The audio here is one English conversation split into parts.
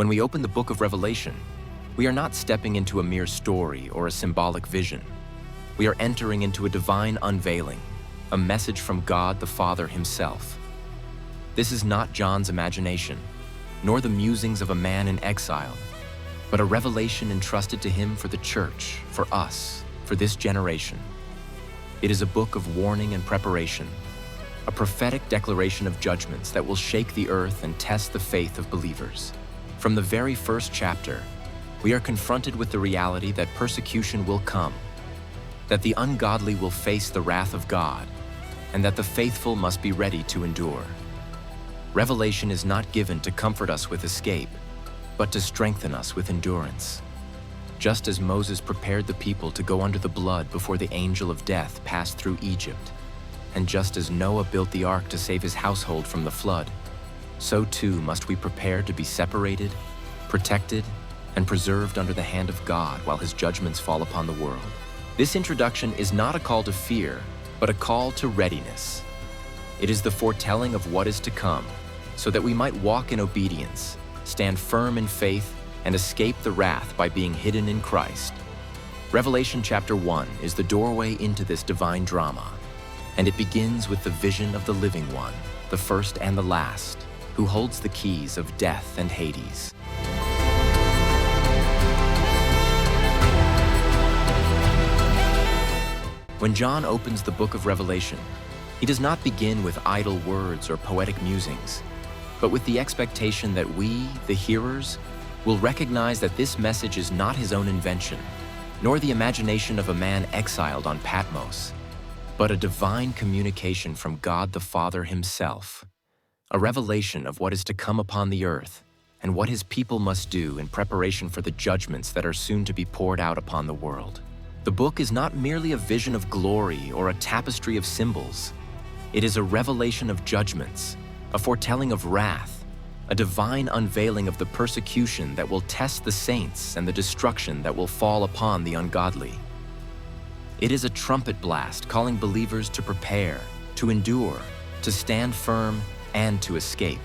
When we open the book of Revelation, we are not stepping into a mere story or a symbolic vision. We are entering into a divine unveiling, a message from God the Father himself. This is not John's imagination, nor the musings of a man in exile, but a revelation entrusted to him for the church, for us, for this generation. It is a book of warning and preparation, a prophetic declaration of judgments that will shake the earth and test the faith of believers. From the very first chapter, we are confronted with the reality that persecution will come, that the ungodly will face the wrath of God, and that the faithful must be ready to endure. Revelation is not given to comfort us with escape, but to strengthen us with endurance. Just as Moses prepared the people to go under the blood before the angel of death passed through Egypt, and just as Noah built the ark to save his household from the flood, so too must we prepare to be separated, protected, and preserved under the hand of God while his judgments fall upon the world. This introduction is not a call to fear, but a call to readiness. It is the foretelling of what is to come, so that we might walk in obedience, stand firm in faith, and escape the wrath by being hidden in Christ. Revelation chapter 1 is the doorway into this divine drama, and it begins with the vision of the living one, the first and the last, who holds the keys of death and Hades. When John opens the book of Revelation, he does not begin with idle words or poetic musings, but with the expectation that we, the hearers, will recognize that this message is not his own invention, nor the imagination of a man exiled on Patmos, but a divine communication from God the Father himself, a revelation of what is to come upon the earth and what his people must do in preparation for the judgments that are soon to be poured out upon the world. The book is not merely a vision of glory or a tapestry of symbols. It is a revelation of judgments, a foretelling of wrath, a divine unveiling of the persecution that will test the saints and the destruction that will fall upon the ungodly. It is a trumpet blast calling believers to prepare, to endure, to stand firm, and to escape,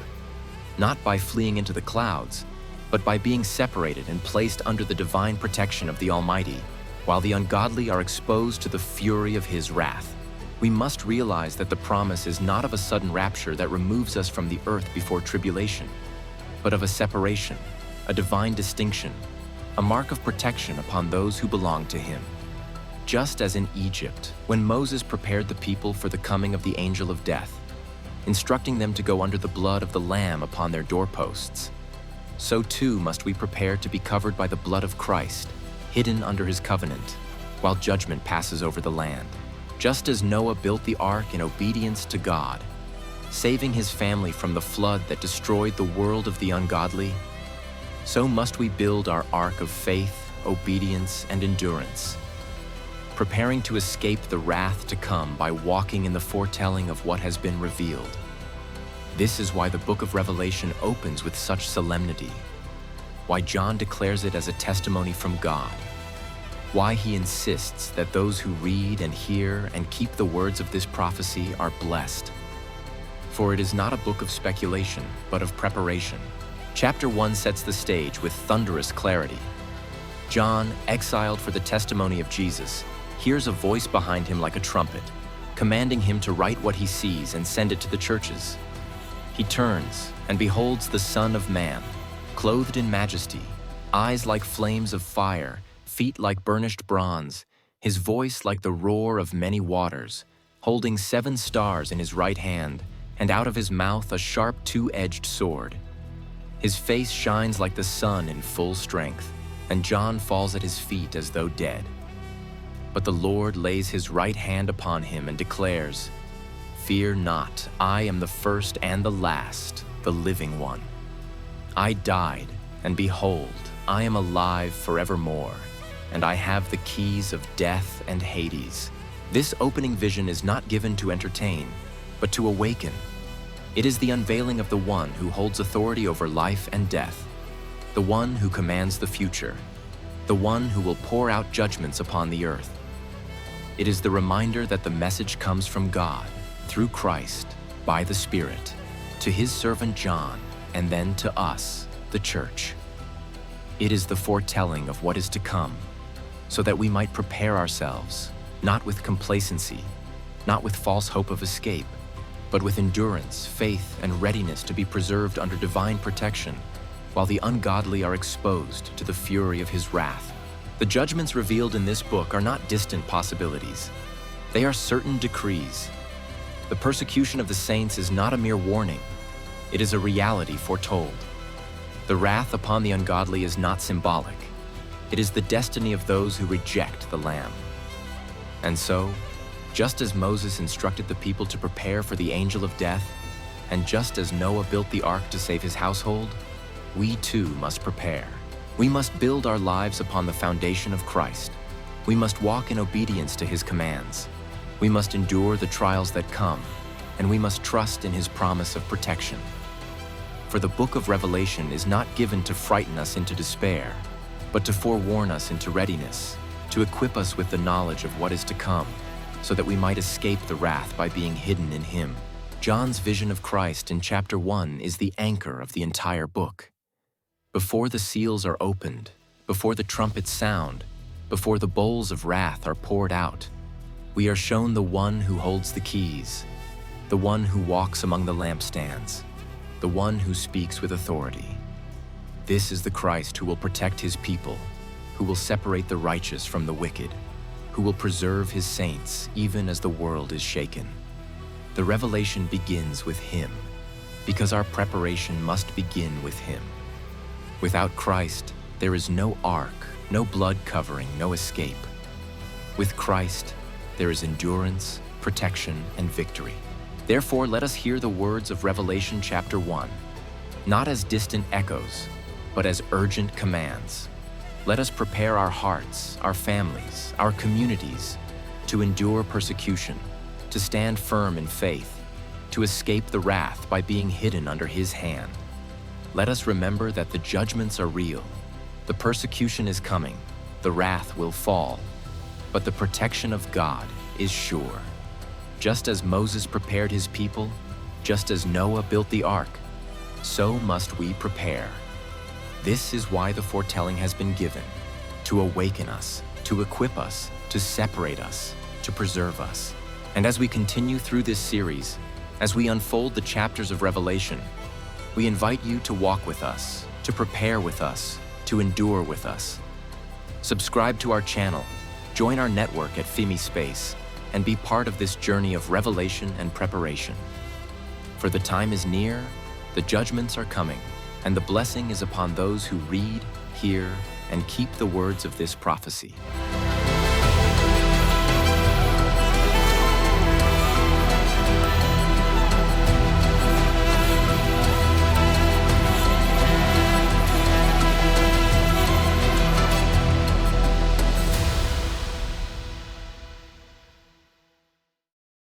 not by fleeing into the clouds, but by being separated and placed under the divine protection of the Almighty, while the ungodly are exposed to the fury of his wrath. We must realize that the promise is not of a sudden rapture that removes us from the earth before tribulation, but of a separation, a divine distinction, a mark of protection upon those who belong to him. Just as in Egypt, when Moses prepared the people for the coming of the angel of death, instructing them to go under the blood of the Lamb upon their doorposts, so too must we prepare to be covered by the blood of Christ, hidden under his covenant, while judgment passes over the land. Just as Noah built the ark in obedience to God, saving his family from the flood that destroyed the world of the ungodly, so must we build our ark of faith, obedience, and endurance, preparing to escape the wrath to come by walking in the foretelling of what has been revealed. This is why the book of Revelation opens with such solemnity, why John declares it as a testimony from God, why he insists that those who read and hear and keep the words of this prophecy are blessed. For it is not a book of speculation, but of preparation. Chapter 1 sets the stage with thunderous clarity. John, exiled for the testimony of Jesus, hears a voice behind him like a trumpet, commanding him to write what he sees and send it to the churches. He turns and beholds the Son of Man, clothed in majesty, eyes like flames of fire, feet like burnished bronze, his voice like the roar of many waters, holding 7 stars in his right hand, and out of his mouth a sharp 2-edged sword. His face shines like the sun in full strength, and John falls at his feet as though dead. But the Lord lays his right hand upon him and declares, "Fear not, I am the first and the last, the living one. I died, and behold, I am alive forevermore, and I have the keys of death and Hades." This opening vision is not given to entertain, but to awaken. It is the unveiling of the one who holds authority over life and death, the one who commands the future, the one who will pour out judgments upon the earth. It is the reminder that the message comes from God, through Christ, by the Spirit, to his servant John, and then to us, the church. It is the foretelling of what is to come, so that we might prepare ourselves, not with complacency, not with false hope of escape, but with endurance, faith, and readiness to be preserved under divine protection, while the ungodly are exposed to the fury of his wrath. The judgments revealed in this book are not distant possibilities. They are certain decrees. The persecution of the saints is not a mere warning. It is a reality foretold. The wrath upon the ungodly is not symbolic. It is the destiny of those who reject the Lamb. And so, just as Moses instructed the people to prepare for the angel of death, and just as Noah built the ark to save his household, we too must prepare. We must build our lives upon the foundation of Christ. We must walk in obedience to his commands. We must endure the trials that come, and we must trust in his promise of protection. For the book of Revelation is not given to frighten us into despair, but to forewarn us into readiness, to equip us with the knowledge of what is to come, so that we might escape the wrath by being hidden in him. John's vision of Christ in chapter 1 is the anchor of the entire book. Before the seals are opened, before the trumpets sound, before the bowls of wrath are poured out, we are shown the one who holds the keys, the one who walks among the lampstands, the one who speaks with authority. This is the Christ who will protect his people, who will separate the righteous from the wicked, who will preserve his saints even as the world is shaken. The revelation begins with him, because our preparation must begin with him. Without Christ, there is no ark, no blood covering, no escape. With Christ, there is endurance, protection, and victory. Therefore, let us hear the words of Revelation chapter 1, not as distant echoes, but as urgent commands. Let us prepare our hearts, our families, our communities to endure persecution, to stand firm in faith, to escape the wrath by being hidden under his hand. Let us remember that the judgments are real. The persecution is coming, the wrath will fall, but the protection of God is sure. Just as Moses prepared his people, just as Noah built the ark, so must we prepare. This is why the foretelling has been given, to awaken us, to equip us, to separate us, to preserve us. And as we continue through this series, as we unfold the chapters of Revelation, we invite you to walk with us, to prepare with us, to endure with us. Subscribe to our channel, join our network at FIMI Space, and be part of this journey of revelation and preparation. For the time is near, the judgments are coming, and the blessing is upon those who read, hear, and keep the words of this prophecy.